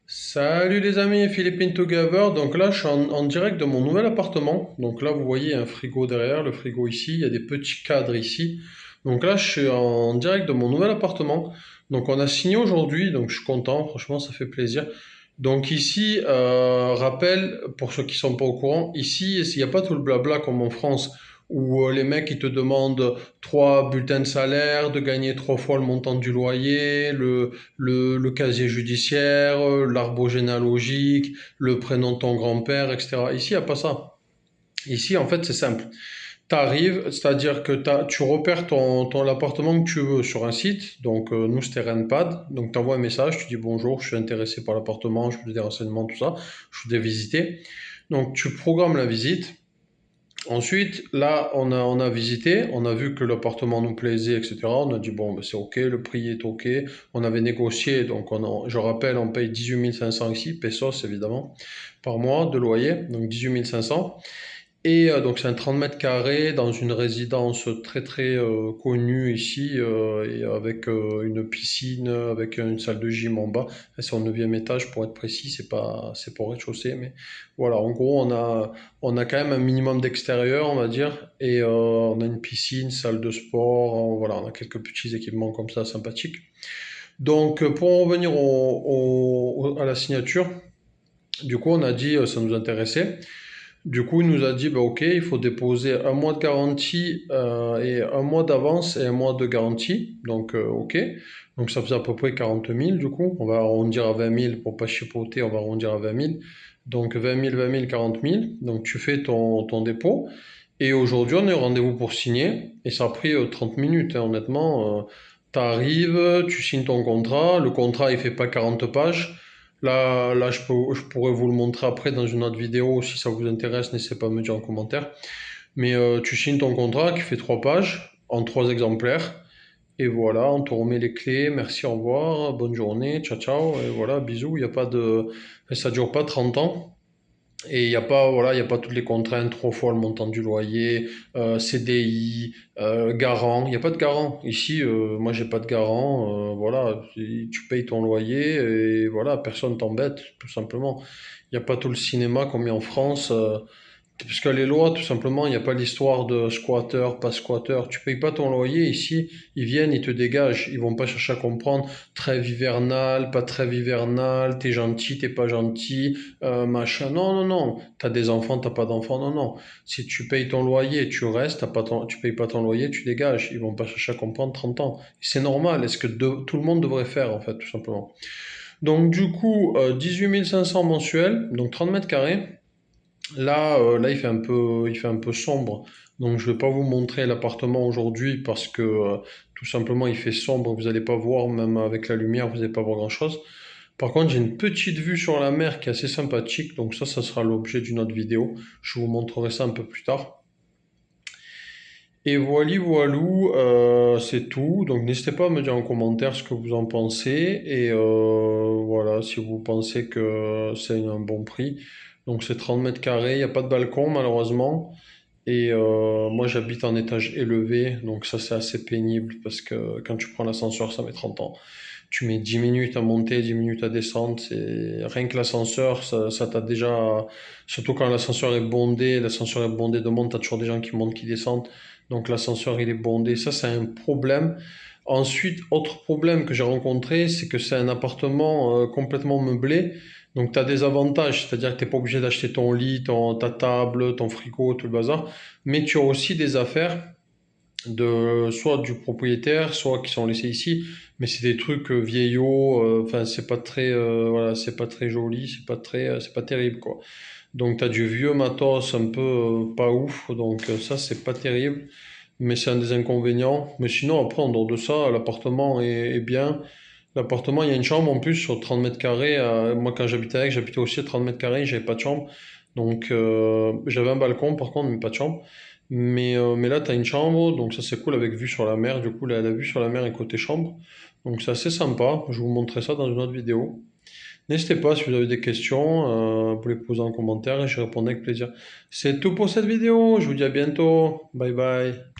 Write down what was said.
Salut les amis, Philippine Together. Donc là, je suis en direct de mon nouvel appartement. Donc là, vous voyez un frigo derrière, le frigo ici, il y a des petits cadres ici. Donc là, je suis en direct de mon nouvel appartement. Donc on a signé aujourd'hui, donc je suis content, franchement, ça fait plaisir. Donc ici, rappel, pour ceux qui sont pas au courant, ici, il n'y a pas tout le blabla comme en France, où les mecs ils te demandent trois bulletins de salaire, de gagner trois fois le montant du loyer, le casier judiciaire, l'arbre généalogique, le prénom de ton grand-père, etc. Ici, il n'y a pas ça. Ici, en fait, c'est simple. Tu arrives, c'est-à-dire que tu repères l'appartement que tu veux sur un site. Donc, nous, c'était Renpad. Donc, tu envoies un message, tu dis bonjour, je suis intéressé par l'appartement, je veux des renseignements, tout ça. Je voudrais visiter. Donc, tu programmes la visite. Ensuite, là, on a visité, on a vu que l'appartement nous plaisait, etc. On a dit, bon, ben, c'est OK, le prix est OK. On avait négocié, donc je rappelle, on paye 18 500 ici, pesos évidemment, par mois de loyer, donc 18 500. Et donc c'est un 30 mètres carrés dans une résidence très très connue ici, et avec une piscine, avec une salle de gym en bas. C'est au 9e étage pour être précis, c'est pas au rez-de-chaussée, mais voilà, en gros on a quand même un minimum d'extérieur, on va dire, et on a une piscine, salle de sport, voilà, on a quelques petits équipements comme ça sympathiques. Donc pour en revenir à la signature, du coup on a dit ça nous intéressait. Du coup, il nous a dit, bah, OK, il faut déposer un mois de garantie et un mois d'avance et un mois de garantie. Donc, OK. Donc, ça faisait à peu près 40 000, du coup. On va arrondir à 20 000 pour pas chipoter, on va arrondir à 20 000. Donc, 20 000, 20 000, 40 000. Donc, tu fais ton dépôt. Et aujourd'hui, on est au rendez-vous pour signer. Et ça a pris 30 minutes, hein, honnêtement. Tu arrives, tu signes ton contrat. Le contrat, il fait pas 40 pages. Là, je pourrais vous le montrer après dans une autre vidéo. Si ça vous intéresse, n'hésitez pas à me dire en commentaire. Mais tu signes ton contrat qui fait 3 pages en 3 exemplaires. Et voilà, on te remet les clés. Merci, au revoir, bonne journée, ciao, ciao. Et voilà, bisous. Il y a pas de, ça dure pas 30 ans. Et il n'y a pas, voilà, il y a pas toutes les contraintes, 3 fois le montant du loyer, CDI, garant. Il n'y a pas de garant. Ici, moi, j'ai pas de garant. Voilà, tu payes ton loyer et voilà, personne t'embête, tout simplement. Il n'y a pas tout le cinéma comme il y a en France. Parce que les lois, tout simplement, il n'y a pas l'histoire de squatter, pas squatter. Tu payes pas ton loyer ici, ils viennent, ils te dégagent. Ils vont pas chercher à comprendre trêve hivernale, pas trêve hivernale, t'es gentil, t'es pas gentil, machin. Non, non, non. T'as des enfants, t'as pas d'enfants. Non, non. Si tu payes ton loyer, tu restes, tu payes pas ton loyer, tu dégages. Ils vont pas chercher à comprendre 30 ans. C'est normal. Est-ce que tout le monde devrait faire, en fait, tout simplement. Donc, du coup, 18 500 mensuels, donc 30 mètres carrés. Là, il fait un peu sombre. Donc, je vais pas vous montrer l'appartement aujourd'hui parce que tout simplement, il fait sombre. Vous n'allez pas voir, même avec la lumière, vous n'allez pas voir grand-chose. Par contre, j'ai une petite vue sur la mer qui est assez sympathique. Donc ça sera l'objet d'une autre vidéo. Je vous montrerai ça un peu plus tard. Et voilou, c'est tout. Donc n'hésitez pas à me dire en commentaire ce que vous en pensez. Et voilà, si vous pensez que c'est un bon prix. Donc c'est 30 mètres carrés, il n'y a pas de balcon malheureusement. Et moi j'habite en étage élevé, donc ça c'est assez pénible parce que quand tu prends l'ascenseur ça met 30 ans. Tu mets 10 minutes à monter, 10 minutes à descendre. Rien que l'ascenseur, ça t'a déjà. Surtout quand l'ascenseur est bondé de monde, t'as toujours des gens qui montent, qui descendent. Donc l'ascenseur il est bondé. Ça c'est un problème. Ensuite, autre problème que j'ai rencontré, c'est que c'est un appartement complètement meublé. Donc tu as des avantages, c'est-à-dire que tu n'es pas obligé d'acheter ton lit, ta table, ton frigo, tout le bazar. Mais tu as aussi des affaires de soit du propriétaire, soit qui sont laissés ici, mais c'est des trucs vieillots, enfin c'est pas très voilà, c'est pas très joli, c'est pas terrible quoi. Donc tu as du vieux matos un peu pas ouf, donc ça c'est pas terrible, mais c'est un des inconvénients. Mais sinon après en dehors de ça, l'appartement est bien. L'appartement, il y a une chambre en plus sur 30 mètres carrés. Moi quand j'habitais avec, j'habitais aussi à 30 mètres carrés, j'avais pas de chambre. Donc j'avais un balcon par contre, mais pas de chambre. Mais là, tu as une chambre, donc ça c'est cool avec vue sur la mer. Du coup, la vue sur la mer est côté chambre. Donc c'est assez sympa. Je vous montrerai ça dans une autre vidéo. N'hésitez pas si vous avez des questions, vous les poser en commentaire et je répondrai avec plaisir. C'est tout pour cette vidéo. Je vous dis à bientôt. Bye bye.